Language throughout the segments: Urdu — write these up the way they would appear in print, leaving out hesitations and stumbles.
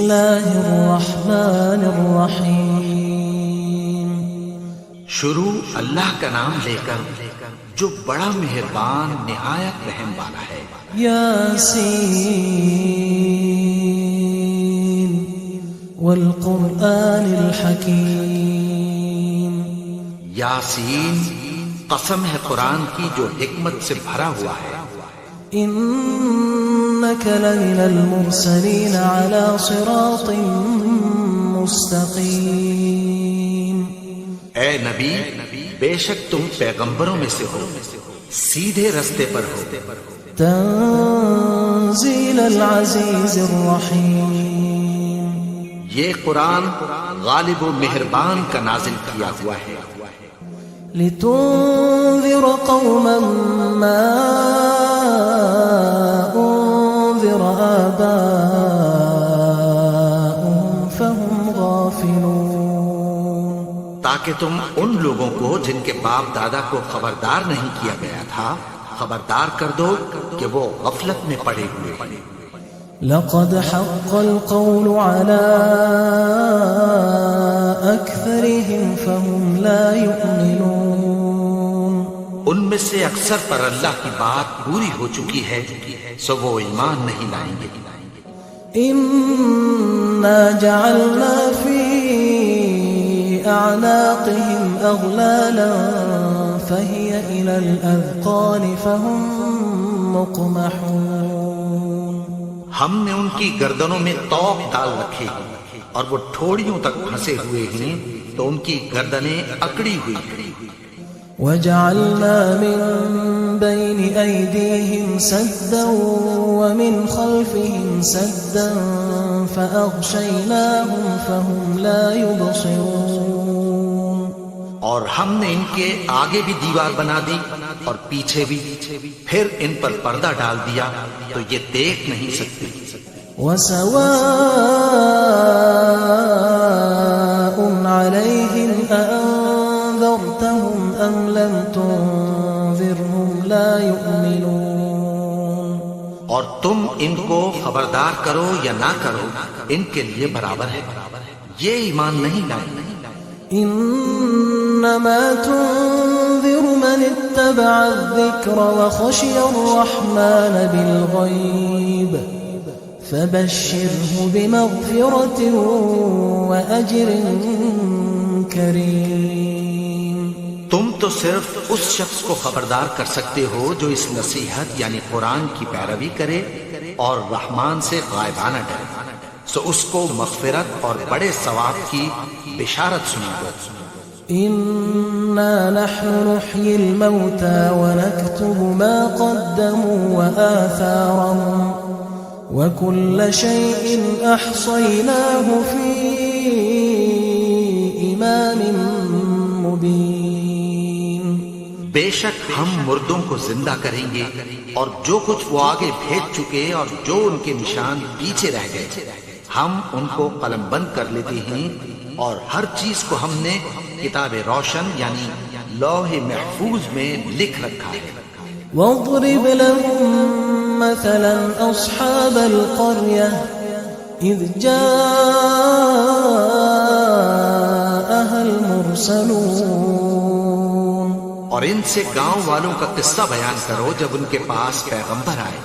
اللہ الرحمن الرحیم۔ شروع اللہ کا نام لے کر جو بڑا مہربان نہایت رحم والا ہے۔ یاسین والقرآن الحکیم۔ یاسین، قسم ہے قرآن کی جو حکمت سے بھرا ہوا ہے۔ انک لمن المرسلین علی صراط مستقیم۔ اے نبی، بے شک تم پیغمبروں میں سے ہو، سیدھے رستے پر ہو۔ تنزیل العزیز الرحیم۔ یہ قرآن غالب و مہربان کا نازل کیا ہوا ہے۔ لتنذر قوما ما انذر آباؤهم فهم غافلون۔ تاکہ تم ان لوگوں کو جن کے باپ دادا کو خبردار نہیں کیا گیا تھا خبردار کر دو کہ وہ غفلت میں پڑے ہوئے۔ لقد حق القول على أكثرهم فهم لا يؤمنون۔ ان میں سے اکثر پر اللہ کی بات پوری ہو چکی ہے سو وہ ایمان نہیں لائیں گے۔ إنا جعلنا في أعناقهم أغلالا فهي إلى الأذقان فهم مقمحون۔ ہم نے ان کی گردنوں میں طوق ڈال رکھے ہیں اور وہ ٹھوڑیوں تک پھنسے ہوئے ہیں تو ان کی گردنیں اکڑی ہوئی ہیں۔ وجعلنا من بين أيديهم سدا ومن خلفهم سدا فأغشيناهم فهم لا يبصرون۔ اور ہم نے ان کے آگے بھی دیوار بنا دی اور پیچھے بھی، پھر ان پر پردہ ڈال دیا تو یہ دیکھ نہیں سکتے۔ وسواء عليهم أأنذرتهم أم لم تنذرهم لا يؤمنون۔ اور تم ان کو خبردار کرو یا نہ کرو ان کے لیے برابر ہے، یہ ایمان نہیں لائیں۔ انما تنذر من اتبع الذکر وخشی الرحمن بالغیب فبشره بمغفرة وأجر کریم۔ تم تو صرف اس شخص کو خبردار کر سکتے ہو جو اس نصیحت یعنی قرآن کی پیروی کرے اور رحمان سے غائبانہ ڈرے، سو اس کو مغفرت اور بڑے ثواب کی بشارت سنا دو۔ انا نحن نحيي الموتى ونكتب ما قدموا وآثارهم وكل شيء احصيناه في امام مبين۔ بے شک ہم مردوں کو زندہ کریں گے اور جو کچھ وہ آگے بھیج چکے اور جو ان کے نشان پیچھے رہ گئے ہم ان کو قلم بند کر لیتے ہیں، اور ہر چیز کو ہم نے کتاب روشن یعنی لوح محفوظ میں لکھ رکھا ہے۔ واضرب لهم مثلا اصحاب القرية اذ جاءها المرسلون۔ اور ان سے گاؤں والوں کا قصہ بیان کرو جب ان کے پاس پیغمبر آئے۔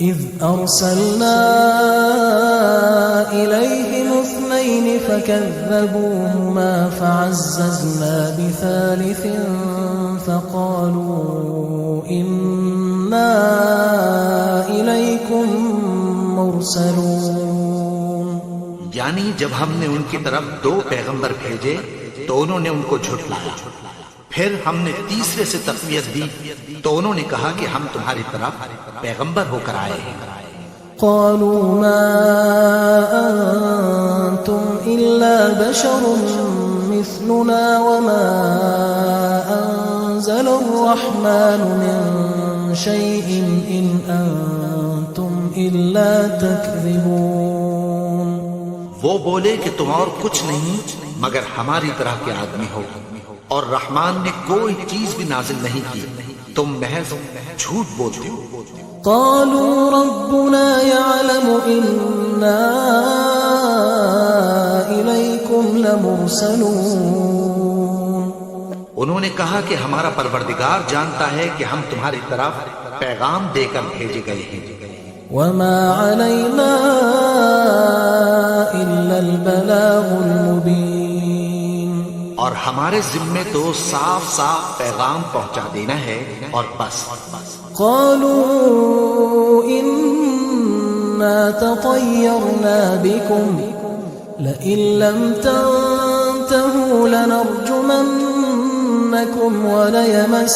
اذ ارسلنا الیہم اثنین فکذبوہما فعززنا بثالث فقالوا انا الیکم مرسلون۔ یعنی جب ہم نے ان کی طرف 2 پیغمبر بھیجے تو انہوں نے ان کو جھٹلایا، پھر ہم نے تیسرے سے تقویت دی تو انہوں نے کہا کہ ہم تمہاری طرف پیغمبر ہو کر آئے ہیں۔ قالوا ما انتم الا بشر مثلنا وما انزل الرحمن من شيء ان انتم الا تكذبون۔ وہ بولے کہ تم اور کچھ نہیں مگر ہماری طرح کے آدمی ہو، اور رحمان نے کوئی چیز بھی نازل نہیں کی، تم محض جھوٹ بولتے ہو۔ قالوا ربنا يعلم إنا لمرسلون انہوں نے کہا کہ ہمارا پروردگار جانتا ہے کہ ہم تمہاری طرف پیغام دے کر بھیجے گئے ہیں، وما علينا إلا البلاغ المبين اور ہمارے ذمے تو صاف صاف پیغام پہنچا دینا ہے اور بس۔ قالوا إنا تطيرنا بكم لئن لم تنتهوا لنرجمنكم وليمسنكم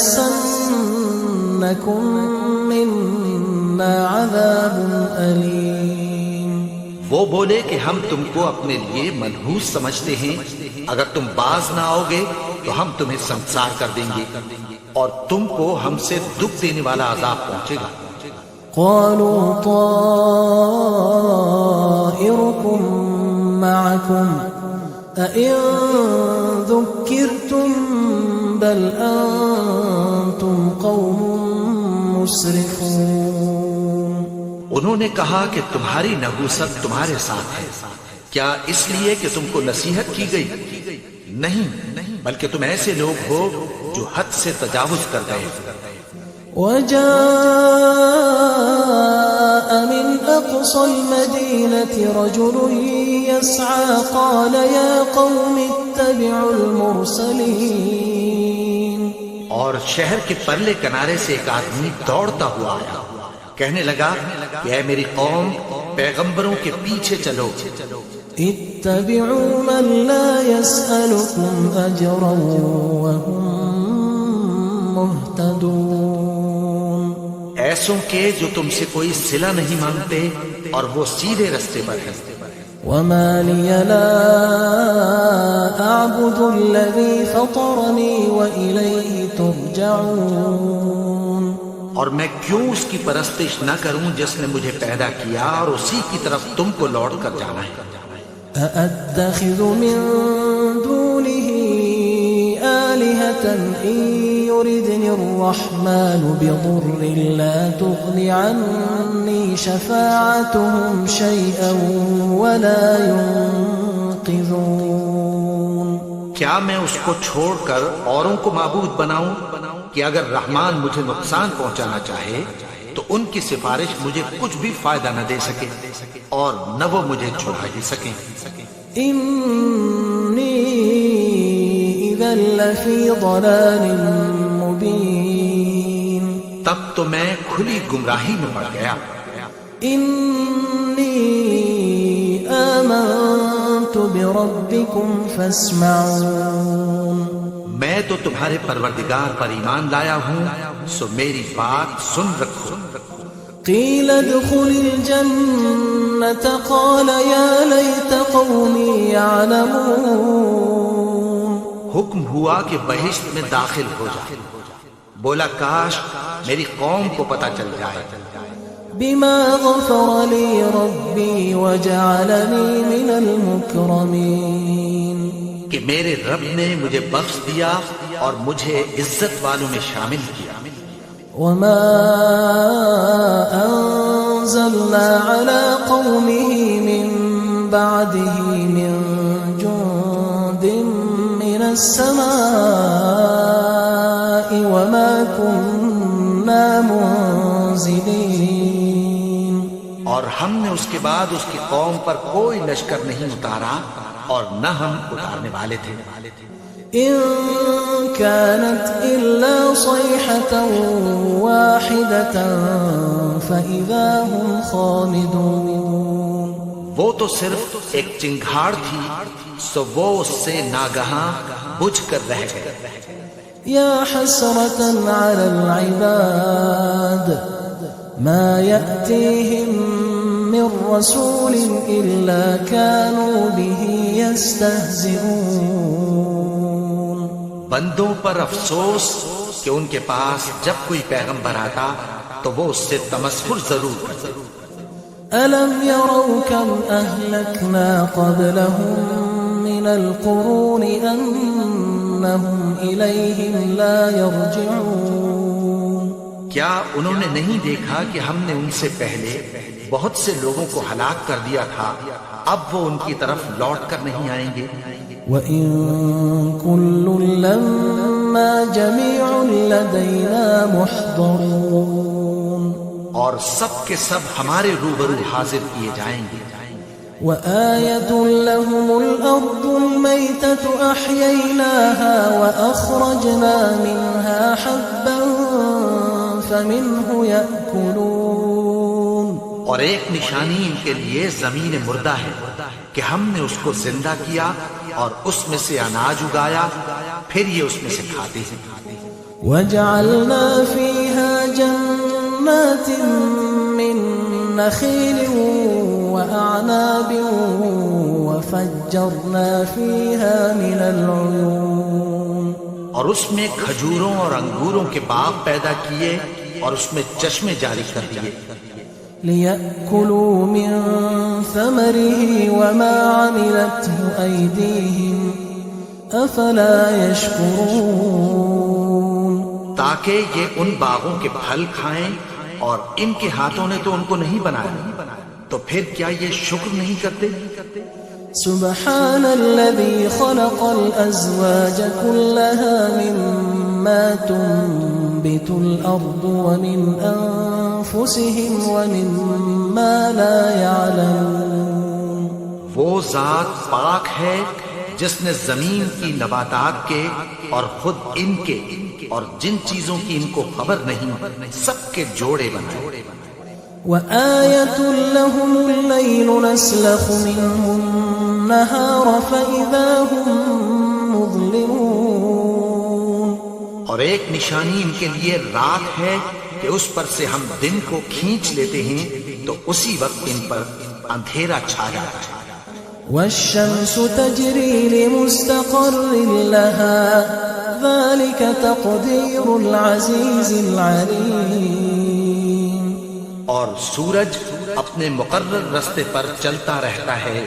منا عذاب أليم۔ وہ بولے کہ ہم تم کو اپنے لیے منحوس سمجھتے ہیں، اگر تم باز نہ آؤ گے تو ہم تمہیں سنسار کر دیں گے اور تم کو ہم سے دکھ دینے والا عذاب پہنچے گا۔ قالوا طائركم معكم أئن ذكرتم بل أنتم قوم مسرفون۔ انہوں نے کہا کہ تمہاری نحوست تمہارے ساتھ ہے، کیا اس لیے کہ تم کو نصیحت کی گئی؟ نہیں، بلکہ تم ایسے لوگ ہو جو حد سے تجاوز کر گئے۔ وجاء من أقصى المدينة رجل يسعى قال يا قوم اتبعوا المرسلين۔ اور شہر کے پرلے کنارے سے ایک آدمی دوڑتا ہوا آیا، کہنے لگا کہ اے میری قوم، پیغمبروں کے پیچھے چلو۔ اتبعوا من لا يسألكم أجرا وهم مهتدون۔ ایسوں کے جو تم سے کوئی صلہ نہیں مانگتے اور وہ سیدھے رستے پر ہیں۔ وما لي لا أعبد الذي فطرني وإليه ترجعون۔ اور میں کیوں اس کی پرستش نہ کروں جس نے مجھے پیدا کیا اور اسی کی طرف تم کو لوٹ کر جانا ہے۔ أأتخذ من دونه آلهة إن يردني الرحمن بضر لا تغن عني شفاعتهم شيئا ولا ينقذون۔ کیا میں اس کو چھوڑ کر اوروں کو معبود بناؤں کہ اگر رحمان مجھے نقصان پہنچانا چاہے تو ان کی سفارش مجھے کچھ بھی فائدہ نہ دے سکے اور نہ وہ مجھے چھڑا ہی سکیں۔ إني إذا لفي ضلال مبين۔ تب تو میں کھلی گمراہی میں پڑ گیا۔ إني آمنت بربكم فاسمعون۔ میں تو تمہارے پروردگار پر ایمان لایا ہوں، سو میری بات سن رکھو۔ قيل ادخل الجنة قال يا ليت قومي يعلمون۔ حکم ہوا کہ بہشت میں داخل ہو جا، بولا کاش میری قوم کو پتہ چل جائے۔ بما غفر لي ربي وجعلني من المكرمين۔ کہ میرے رب نے مجھے بخش دیا اور مجھے عزت والوں میں شامل کیا۔ وما أنزلنا على قومه من بعده من جند من السماء وما كنا منزلين۔ اور ہم نے اس کے بعد اس کی قوم پر کوئی لشکر نہیں اتارا اور نہ ہم اتارنے والے تھے۔ إن كانت إلا صيحة واحدة فإذا هم خامدون۔ وہ تو صرف ایک چنگھاڑ تھی، سو وہ اس سے ناگہاں بجھ کر رہ گئے۔ يا حسرة على العباد ما يأتيهم من رسول إلا كانوا به يستهزئون۔ بندوں پر افسوس کہ ان کے پاس جب کوئی پیغمبر آتا تو وہ اس سے تمسخر ضرور کرتے۔ ألم يروا كم أهلكنا قبلهم من القرون أنهم إليهم لا يرجعون۔ کیا انہوں نے نہیں دیکھا کہ ہم نے ان سے پہلے بہت سے لوگوں کو ہلاک کر دیا تھا، اب وہ ان کی طرف لوٹ کر نہیں آئیں گے؟ وَإِن كُلٌّ لَّمَّا جَمِيعٌ لَّدَيْنَا مُحْضَرُونَ اور سب کے سب ہمارے روبرو حاضر کیے جائیں گے. وآية لهم الأرض الميتة أحييناها وأخرجنا منها حبا فمنه يأكلون. اور ایک نشانی ان کے لیے زمین مردہ ہے کہ ہم نے اس کو زندہ کیا اور اس میں سے اناج اگایا، پھر یہ اس میں سے کھاتے ہیں. وجعلنا فيها جنات من نخيل وأعناب وفجرنا فيها من العيون. اور اس میں کھجوروں اور انگوروں کے باغ پیدا کیے اور اس میں چشمے جاری کر دیے. لِيَأْكُلُوا مِن ثَمَرِهِ وَمَا عَمِلَتْهُ أَيْدِيهِمْ أَفَلَا يَشْكُرُونَ. تاکہ یہ ان باغوں کے پھل کھائیں اور ان کے ہاتھوں نے تو ان کو نہیں بنایا، تو پھر کیا یہ شکر نہیں کرتے؟ سبحان الذي خلق الأزواج كلها مما تنبت الأرض ومن أنفسهم ومما لا يعلمون. وہ ذات پاک ہے جس نے زمین کی نباتات کے اور خود ان کے اور جن چیزوں کی ان کو خبر نہیں سب کے جوڑے بنائے. وآية لهم الليل نسلخ منه النهار فإذا هم مظلمون. اور ایک نشانی ان کے لیے رات ہے کہ اس پر سے ہم دن کو کھینچ لیتے ہیں تو اسی وقت ان پر اندھیرا چھا جاتا ہے. والشمس تجري لمستقر لها ذلك تقدير العزيز العليم. اور سورج اپنے مقرر رستے پر چلتا رہتا ہے،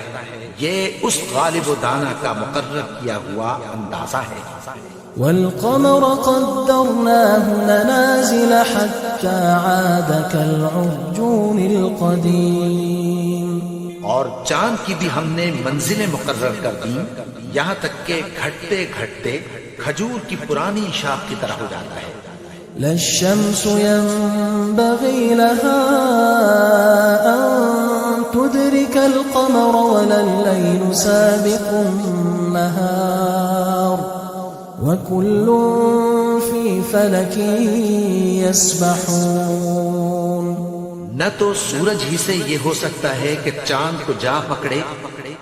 یہ اس غالب و دانا کا مقرر کیا ہوا اندازہ ہے. والقمر قدرناه منازل حتى عاد كالعرجون القديم. اور چاند کی بھی ہم نے منزلیں مقرر کر دیں یہاں تک کہ گھٹتے گھٹتے کھجور کی پرانی شاخ کی طرح ہو جاتا ہے. لا الشمس ينبغي لها أن تدرك القمر ولا الليل سابق النهار وكل في فلك يسبحون. نہ تو سورج ہی سے یہ ہو سکتا ہے کہ چاند کو جا پکڑے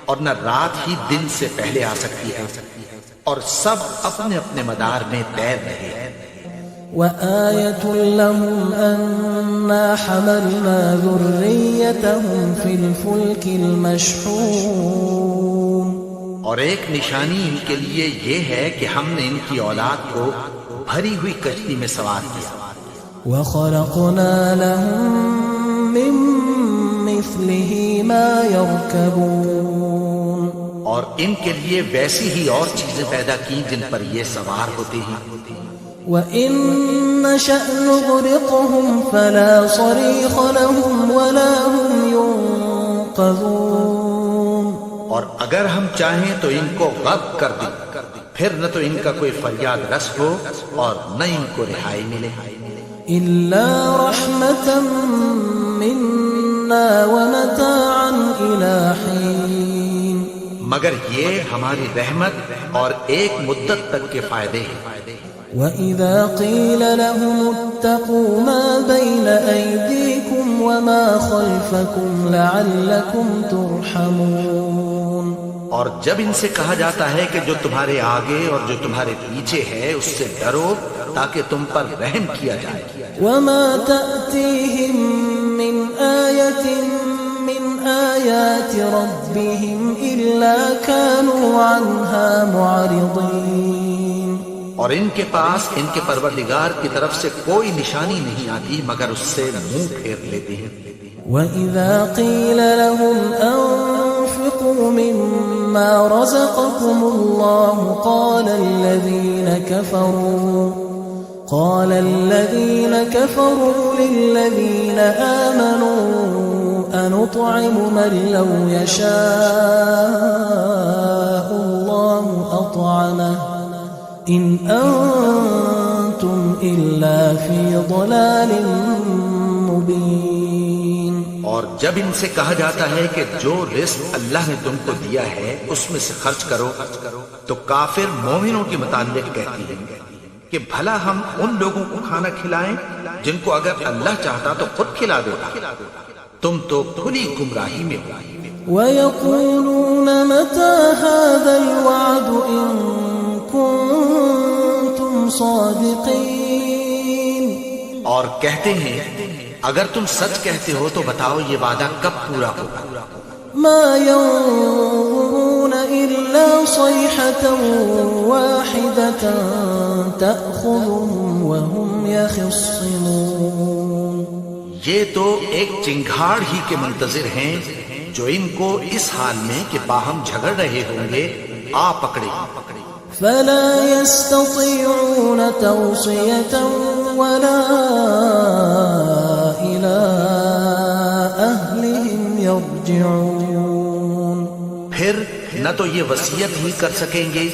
اور نہ رات ہی دن سے پہلے آ سکتی ہے، اور سب اپنے اپنے مدار میں تیر رہے ہیں. وآية لهم أنا حملنا ذريتهم في الفلك المشحون. اور ایک نشانی ان کے لیے یہ ہے کہ ہم نے ان کی اولاد کو بھری ہوئی کشتی میں سوار کیا. وخلقنا لهم من مثله ما يركبون. اور ان کے لیے ویسی ہی اور چیزیں پیدا کی جن پر یہ سوار ہوتے ہیں. وَإِن نَّشَأْ نُغْرِقْهُمْ فَلَا صَرِيخَ لَهُمْ وَلَا هُمْ يُنقَذُونَ. اور اگر ہم چاہیں تو ان کو غرق کر دیں، پھر نہ تو ان کا کوئی فریاد رس ہو اور نہ ان کو رہائی ملے. إِلَّا رَحْمَةً مِنَّا وَمَتَاعًا إِلَى حِينٍ. مگر یہ ہماری رحمت اور ایک مدت تک کے فائدے ہیں. وَإِذَا قِيلَ لَهُمُ اتَّقُوا مَا بَيْنَ أَيْدِيكُمْ وَمَا خَلْفَكُمْ لَعَلَّكُمْ تُرْحَمُونَ. اور جب ان سے کہا جاتا ہے کہ جو تمہارے آگے اور جو تمہارے پیچھے ہے اس سے ڈرو تاکہ تم پر رحم کیا جائے. وَمَا تَأْتِيهِم مِّنْ آيَةٍ مِّنْ آيَاتِ رَبِّهِمْ إِلَّا كَانُوا عَنْهَا مُعْرِضِينَ. اور ان کے پاس ان کے پروردگار کی طرف سے کوئی نشانی نہیں آتی مگر اس سے منہ پھیر لیتے ہیں. وَإِذَا قِيلَ لَهُمْ أَنفِقُوا مِمَّا رَزَقَكُمُ اللَّهُ قَالَ الَّذِينَ كَفَرُوا لِلَّذِينَ آمَنُوا أَنُطْعِمُ مَن لَّوْ يَشَاءُ اللَّهُ إن أنتم إلا في ضلال مبين. اور جب ان سے کہا جاتا ہے کہ جو رزق اللہ نے تم کو دیا ہے اس میں سے خرچ کرو، تو کافر مومنوں کے متعلق کہتی ہیں کہ بھلا ہم ان لوگوں کو کھانا کھلائیں جن کو اگر اللہ چاہتا تو خود کھلا دیتا، تم تو کھلی گمراہی میں ہو. ويقولون متى هذا الوعد إن كنتم صادقين. اور کہتے ہیں اگر تم سچ کہتے ہو تو بتاؤ یہ وعدہ کب پورا ہوگا. ما ينظرون إلا صيحة واحدة تأخذهم وهم يخصمون. یہ تو ایک چنگھاڑ ہی کے منتظر ہیں جو ان کو اس حال میں کہ باہم جھگڑ رہے ہوں گے آ پکڑے. فلا يستطيعون توصية ولا إلى أهلهم يرجعون. پھر نہ تو یہ وصیت ہی کر سکیں گے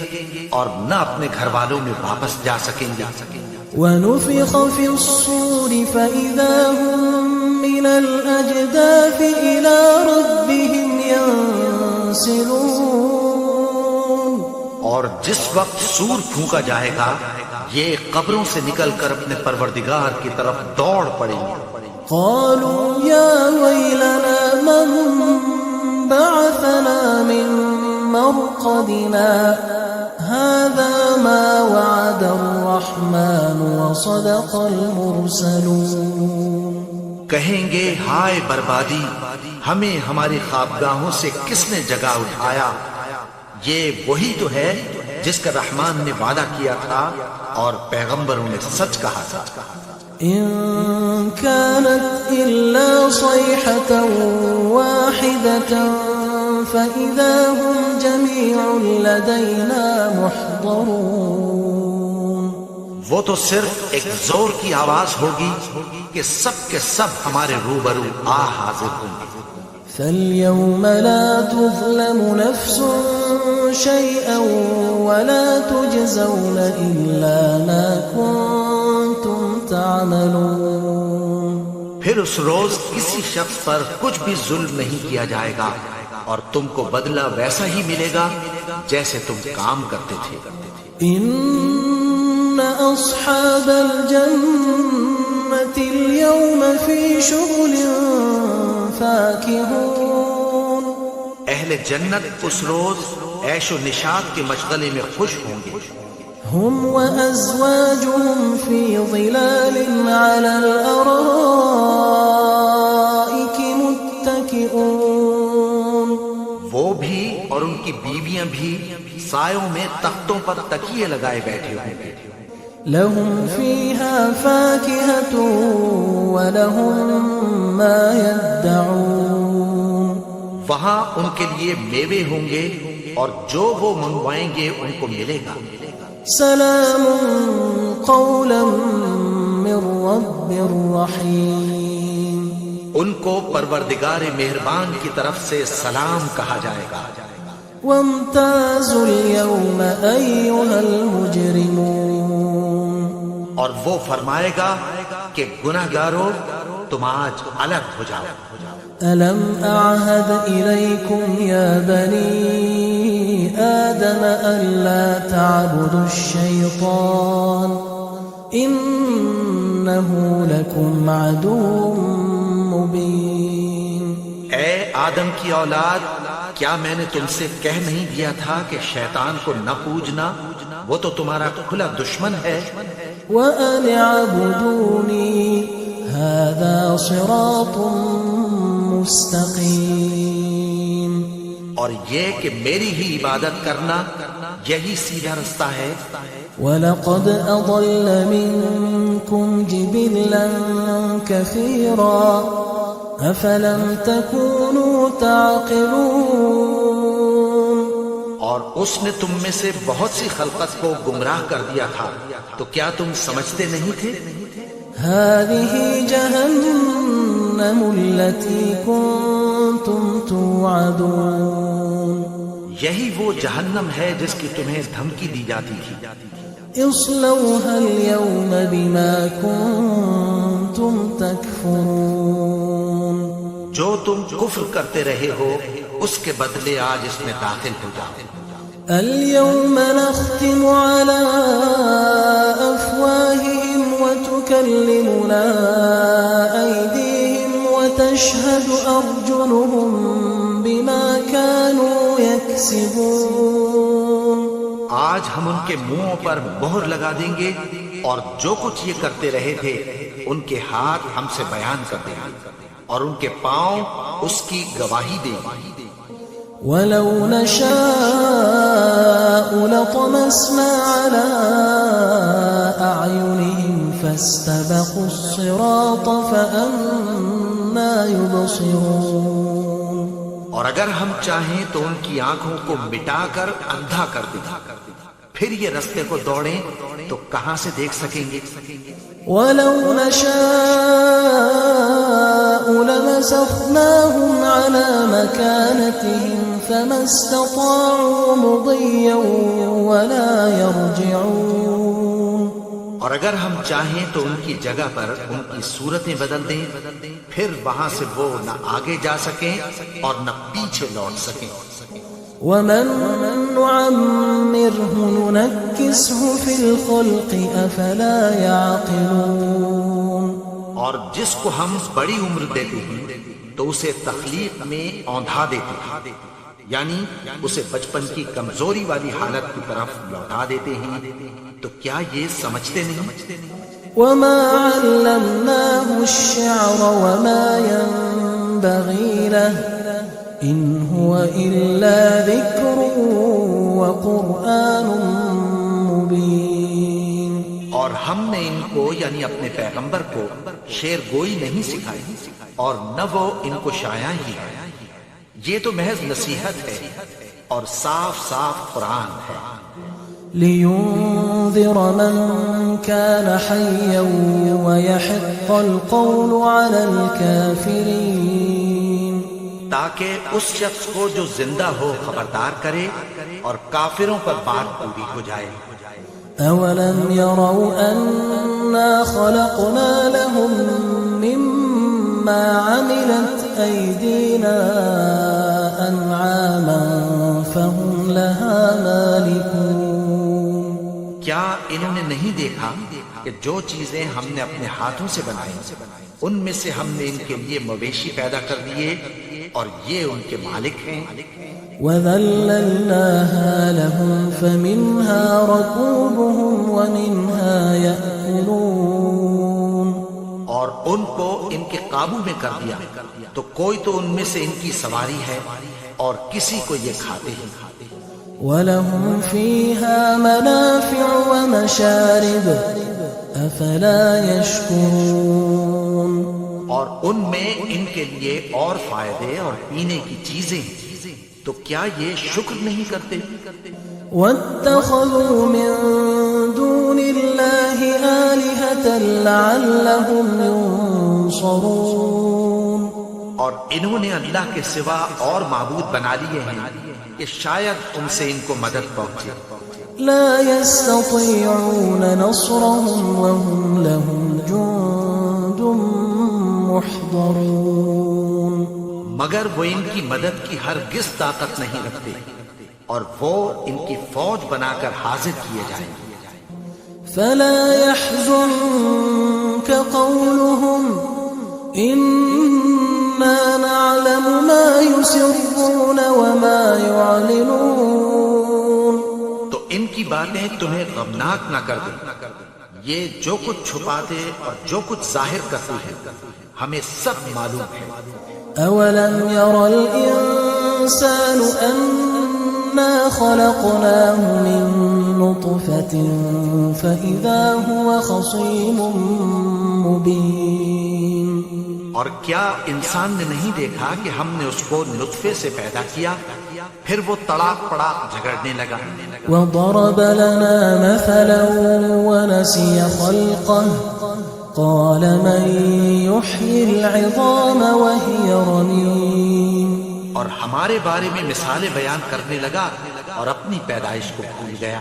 اور نہ اپنے گھر والوں میں واپس جا سکیں گے. ونفخ في الصور فإذا هم من الأجداث إلى ربهم ينسلون. اور جس وقت سور پھونکا جائے گا یہ قبروں سے نکل کر اپنے پروردگار کی طرف دوڑ پڑیں گے. قالوا يا ويلنا من بعثنا من مرقدنا هذا ما وعد الرحمن وصدق المرسلون. کہیں گے ہائے بربادی، ہمیں ہماری خوابگاہوں سے کس نے جگا اٹھایا. یہ وہی تو ہے جس کا رحمان نے وعدہ کیا تھا اور پیغمبروں نے سچ کہا تھا. إن كانت إلا صيحة واحدة فإذا هم جميع لدينا محضرون. وہ تو صرف ایک زور کی آواز ہوگی کہ سب کے سب ہمارے روبرو آ حاضر ہوں گے. فاليوم لا تظلم نفس شيئا ولا تجزون إلا ما كنتم تعملون. پھر اس روز کسی شخص پر کچھ بھی ظلم نہیں کیا جائے گا اور تم کو بدلہ ویسا ہی ملے گا جیسے تم کام کرتے تھے. إن أصحاب الجنة اليوم في شغل فاكهون. اہل جنت اس روز عیش و نشاط کے مشغلے میں خوش ہوں گے. هم وأزواجهم في ظلال على الأرائك متكئون. وہ بھی اور ان کی بیویاں بھی سایوں میں تختوں پر تکیے لگائے بیٹھے ہوں گے. لهم فيها فاكهة ولهم ما يدعون. وہاں ان کے لیے میوے ہوں گے اور جو وہ منگوائیں گے ان کو ملے گا. سلام قولا من رب رحیم. ان کو پروردگار مہربان کی طرف سے سلام کہا جائے گا. وامتازوا اليوم أيها المجرمون. اور وہ فرمائے گا کہ گناہگارو تم آج الگ ہو جاؤ. ألم أعهد إليكم يا بني آدم ألا تعبدوا الشيطان إنه لكم عدو مبين. اے آدم کی اولاد، کیا میں نے تم سے کہہ نہیں دیا تھا کہ شیطان کو نہ پوجنا، وہ تو تمہارا کھلا دشمن ہے. وأن اعبدوني هذا صراط مستقیم. اور یہ کہ میری ہی عبادت کرنا یہی سیدھا رستہ ہے. وَلَقَدْ أَضَلَّ مِنكُمْ جِبِلًّا كَثِيرًا أَفَلَمْ تَكُونُوا تَعْقِلُونَ. اور اس نے تم میں سے بہت سی خلقت کو گمراہ کر دیا تھا، تو کیا تم سمجھتے نہیں تھے؟ هذه جهنم التي كنتم توعدون. یہی وہ جہنم ہے جس کی تمہیں دھمکی دی جاتی تھی. اصلوها اليوم بما كنتم تكفرون جو تم کفر کرتے رہے ہو اس کے بدلے آج اس میں داخل ہو جاؤ. اليوم نختم على أفواههم وتكلمنا أيديهم وتشهد أرجلهم بما كانوا يكسبون. آج ہم ان کے منہوں پر مہر لگا دیں گے اور جو کچھ یہ کرتے رہے تھے ان کے ہاتھ ہم سے بیان کر دیں گے اور ان کے پاؤں اس کی گواہی دیں گے. ولو نشاء لطمسنا على أعينهم فاستبقوا الصراط فأنى يبصرون. اور اگر ہم چاہیں تو ان کی آنکھوں کو مٹا کر اندھا کر دیں پھر یہ رستے کو دوڑیں تو کہاں سے دیکھ سکیں گے. ولو نشاء لمسخناهم على مكانتهم فما استطاعوا مضيا ولا يرجعون. اور اگر ہم چاہیں تو ان کی جگہ پر ان کی صورتیں بدل دیں پھر وہاں سے وہ نہ آگے جا سکیں اور نہ پیچھے لوٹ سکیں. ومن نعمره ننكسه في الخلق أفلا يعقلون. اور جس کو ہم بڑی عمر دیتے ہیں تو اسے تخلیق میں اوندھا دیتے ہیں یعنی اسے بچپن کی کمزوری والی حالت کی طرف لوٹا دیتے ہیں. تو کیا یہ سمجھتے نہیں؟ وما علمناه الشعر وما ينبغي له إن هو إلا ذكر وقرآن مبين. اور ہم نے ان کو یعنی اپنے پیغمبر کو شعر گوئی نہیں سکھائی اور نہ وہ ان کو شاعر ہی ہے. یہ تو محض نصیحت ہے اور صاف صاف قرآن ہے. لينذر من كان حيا ويحق القول على الكافرين. تاکہ اس شخص کو جو زندہ ہو خبردار کرے اور کافروں پر بات پوری ہو جائے. أولم يروا أنا خلقنا لهم مما عملت أيدينا أنعاما فهم لها مالكون. کیا انہوں نے نہیں دیکھا کہ جو چیزیں ہم نے اپنے ہاتھوں سے بنائی ان میں سے ہم نے ان کے لیے مویشی پیدا کر دیے اور یہ ان کے مالک ہیں. وَذَلَّلْنَاهَا لَهُمْ فَمِنْهَا رَكُوبُهُمْ وَمِنْهَا يَأْكُلُونَ. اور ان کو ان کے قابو میں کر دیا تو کوئی تو ان میں سے ان کی سواری ہے اور کسی کو یہ کھاتے ہیں. وَلَهُمْ فِيهَا مَنَافِعُ وَمَشَارِبُ أَفَلَا يَشْكُرُونَ. اور ان میں ان کے لیے اور فائدے اور پینے کی چیزیں ہیں تو کیا یہ شکر نہیں کرتے؟ وَاتَّخَذُوا مِن دُونِ اللَّهِ آلِهَةً لَعَلَّهُمْ يُنصَرُونَ. اور انہوں نے اللہ کے سوا اور معبود بنا لیے ہیں کہ شاید ان سے ان کو مدد پہنچے. لا يستطيعون نصرهم وهم لهم جند محضرون. مگر وہ ان کی مدد کی ہرگز طاقت نہیں رکھتے اور وہ ان کی فوج بنا کر حاضر کیے جائیں گے. فلا يحزنك قولهم إنا نعلم ما يسرون وما يعلنون. تو ان کی باتیں تمہیں غمناک نہ کر دیں. یہ جو کچھ چھپاتے اور جو کچھ ظاہر کرتے ہیں ہمیں سب معلوم ہے. أولم ير الإنسان أنا خلقناه من نطفة فإذا هو خصيم مبين. اور کیا انسان نے نہیں دیکھا کہ ہم نے اس کو نطفے سے پیدا کیا پھر وہ تڑاک پڑاک جھگڑنے لگا. وضرب لنا مثلا ونسي خلقه قال من يحيي العظام وهي رميم. اور ہمارے بارے میں مثالیں بیان کرنے لگا اور اپنی پیدائش کو بھول گیا.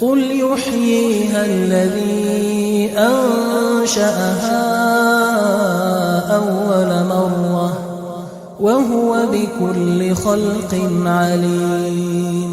قل يحييها الذي أنشأها أول مرة وهو بكل خلق عليم।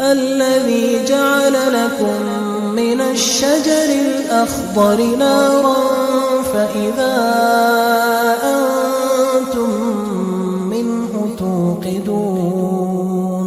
الذي جعل لكم من الشجر الأخضر نارا فإذا أنتم منه توقدون।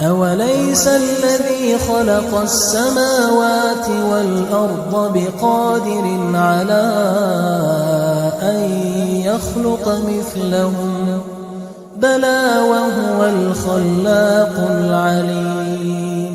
أوليس الذي خلق السماوات والأرض بقادر على أن يخلق مثلهم بلى وهو الخلاق العليم।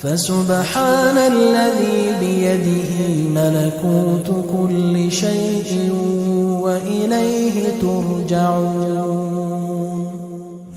فسبحان الذي بيده ملكوت كل شيء وإليه ترجعون।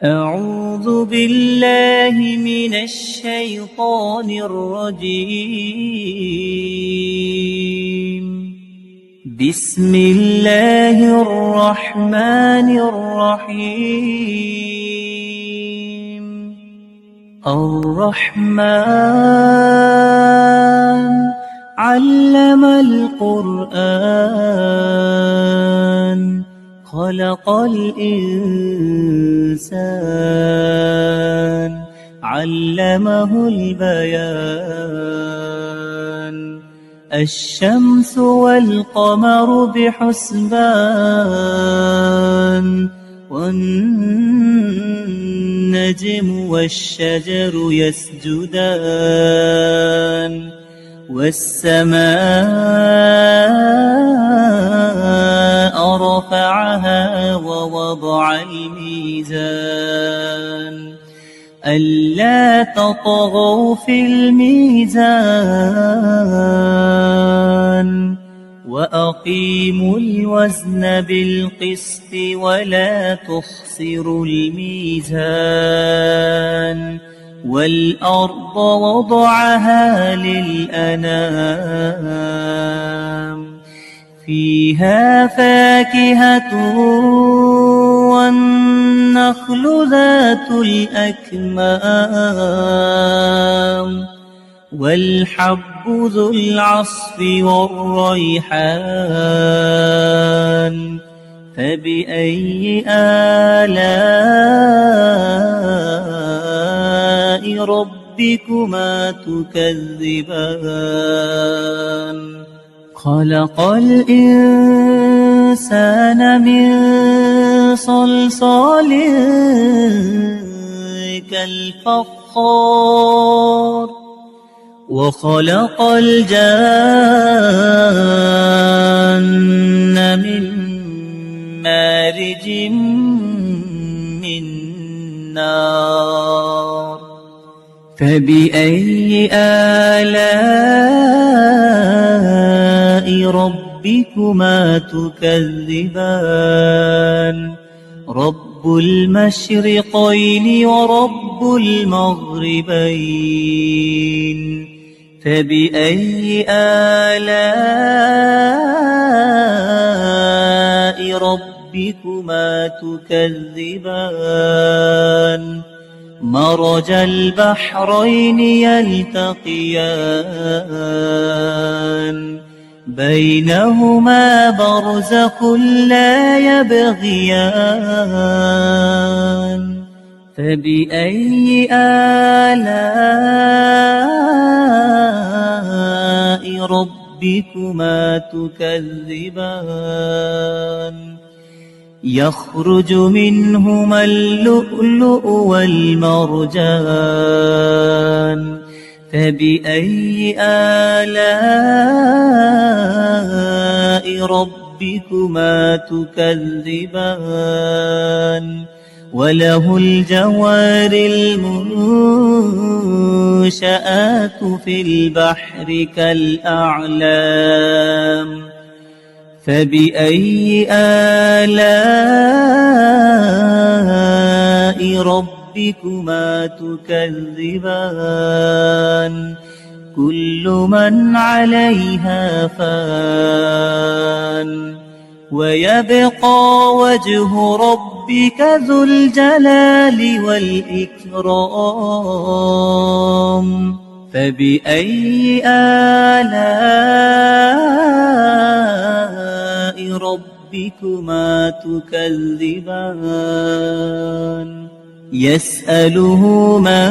أعوذ بالله من الشيطان الرجيم بسم الله الرحمن الرحيم الرحمن علم القرآن خلق الإنسان علمه البيان الشمس والقمر بحسبان والنجم والشجر يسجدان والسماء رفعها ووضع الميزان ألا تطغوا في الميزان وأقيموا الوزن بالقسط ولا تخسروا الميزان والأرض وضعها للأنام فيها فاكهة والنخل ذات الأكمام والحب ذو العصف والريحان فبأي آلاء ربكما تكذبان خلق الإنسان من صلصال كالفخار وخلق الجان من مارج من نار فبأي آلاء ربكما تكذبان رب المشرقين ورب المغربين فبأي آلاء ربكما تكذبان مرج البحرين يلتقيان بينهما برزخ لا يبغيان فبأي آلاء ربكما تكذبان يخرج منهما اللؤلؤ والمرجان فبأي آلاء ربكما تكذبان وله الجوار المنشآت في البحر كالأعلام فبأي آلاء ربكما تكذبان كل من عليها فان ويبقى وجه ربك ذو الجلال والإكرام فبأي آلاء ربكما تكذبان يسأله من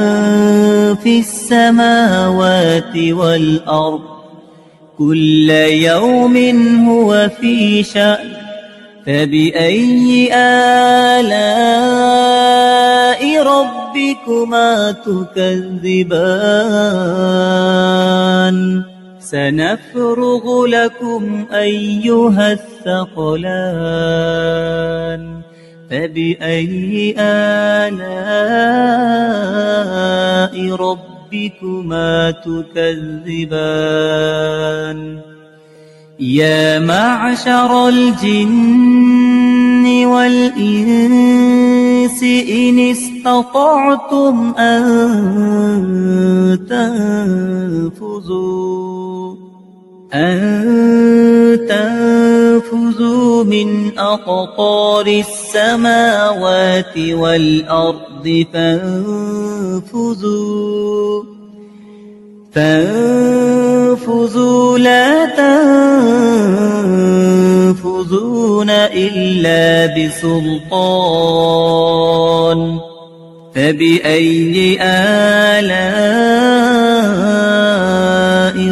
في السماوات والأرض كل يوم هو في شأن فبأي آلاء ربكما تكذبان سنفرغ لكم أيها الثقلان فبأي آلاء ربكما تكذبان يا معشر الجن والإنس إن استطعتم أن تنفذوا من أقطار السماوات والأرض فانفذوا لا تنفذون إلا بسلطان فبأي آلاء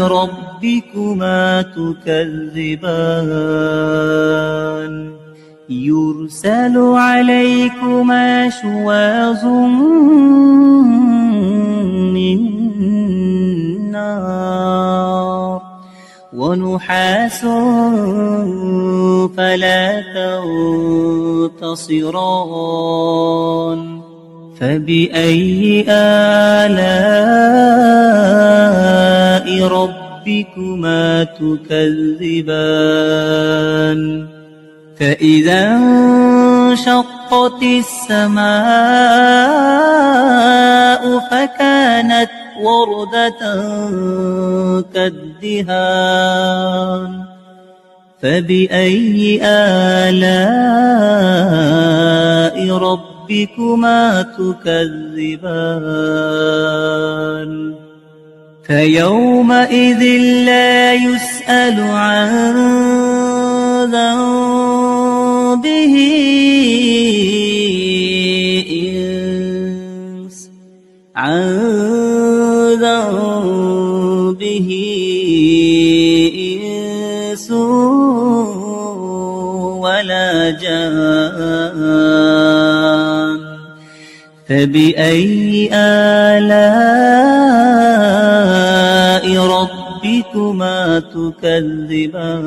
ربكما تكذبان يرسل عليكما شواظ من نار ونحاس فلا تنتصران فبأي آلاء ربكما تكذبان فإذا انشقت السماء فكانت وردة كالدهان فبأي آلاء ربكما تكذبان فيومئذ لا يسأل عن ذنبه إنس ولا جان فبأي آلاء ربكما تكذبان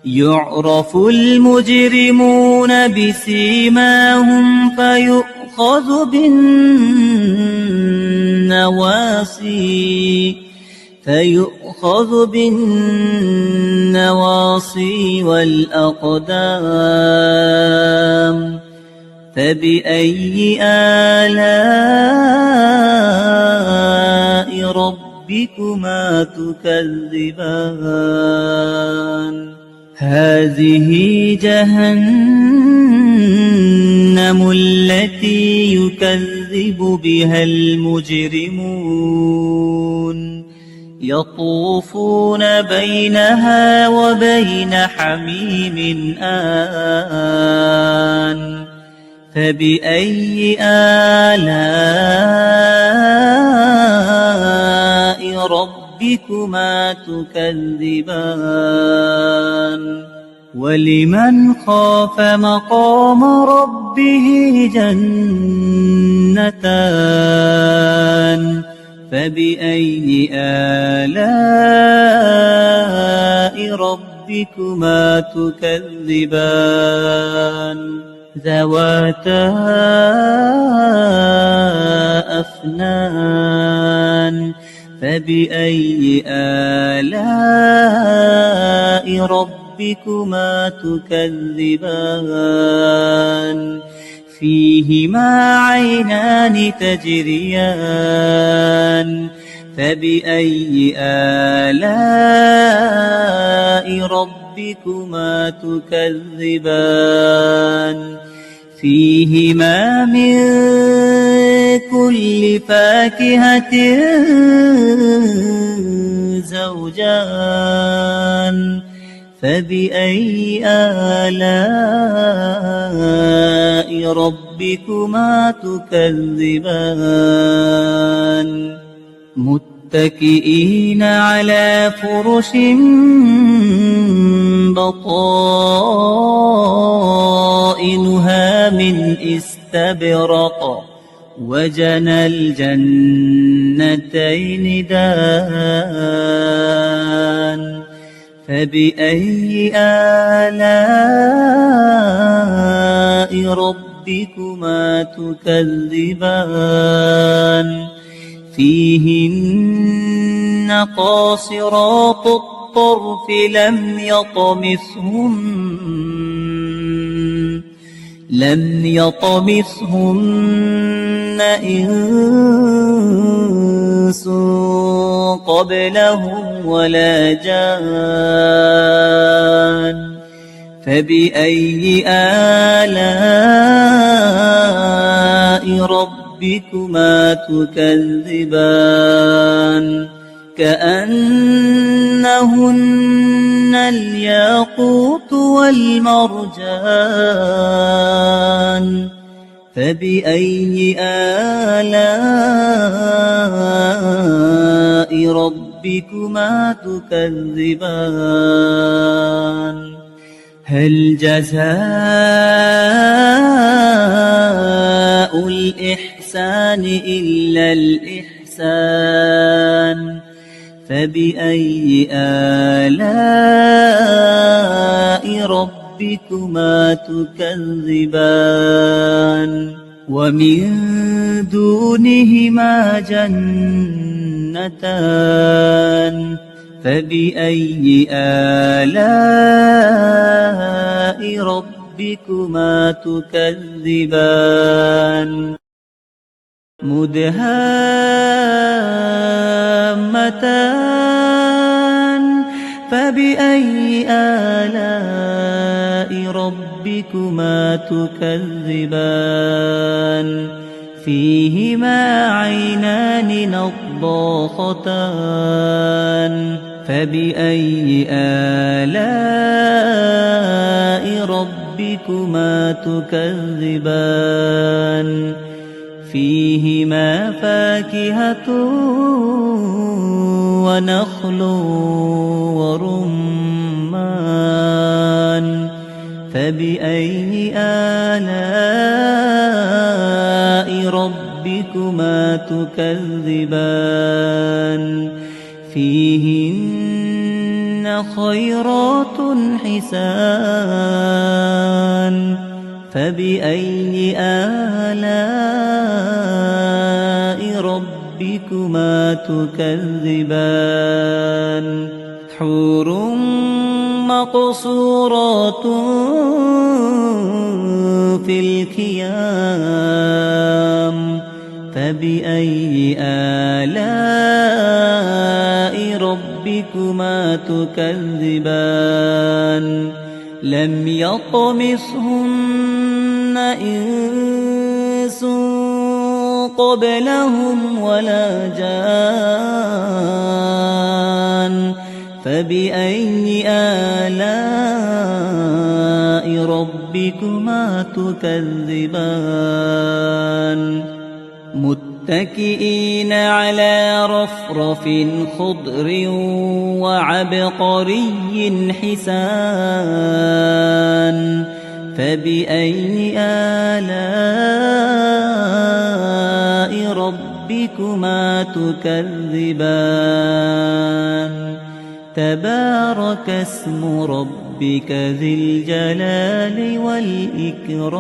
يعرف المجرمون بسيماهم فيؤخذ بالنواصي والأقدام فبأي آلاء ربكما تكذبان هذه جهنم التي يكذب بها المجرمون يطوفون بينها وبين حميم آن فبأي آلاء ربكما تكذبان ولمن خاف مقام ربه جنتان فبأي آلاء ربكما تكذبان ذواتا أفنان فبأي آلاء ربكما تكذبان فيهما عينان تجريان فبأي آلاء ربكما تكذبان فيهما من كل فاكهة زوجان فبأي آلاء ربكما تكذبان متكئين على فرش بطائنها من استبرق وجنى الجنتين دان فبأي آلاء ربكما تكذبان فيهن قاصرات الطرف لم يطمثهن إنس قبلهم ولا جان فبأي آلاء ربكما تكذبان كأنهن الياقوت والمرجان فبأي آلاء ربكما تكذبان هل جزاء الإحسان إلا الإحسان فبأي آلاء ربكما تكذبان ومن دونهما جنتان فبأي آلاء ربكما تكذبان مدهامتان فبأي آلاء ربكما تكذبان فيهما عينان نضاختان فبأي آلاء ربكما تكذبان فيهما فاكهة ونخل ورمان فبأي آلاء ربكما تكذبان فيهن خيرات حسان فبأي آلاء ربكما تكذبان حور مقصورات في الخيام فبأي آلاء ربكما تكذبان لم يطمثهن إنس قبلهم ولا جان فبأي آلاء ربكما تكذبان متكئين على رفرف خضر وعبقري حسان فبأي آلاء ربكما تكذبان تبارك اسم ربك ذي الجلال والإكرام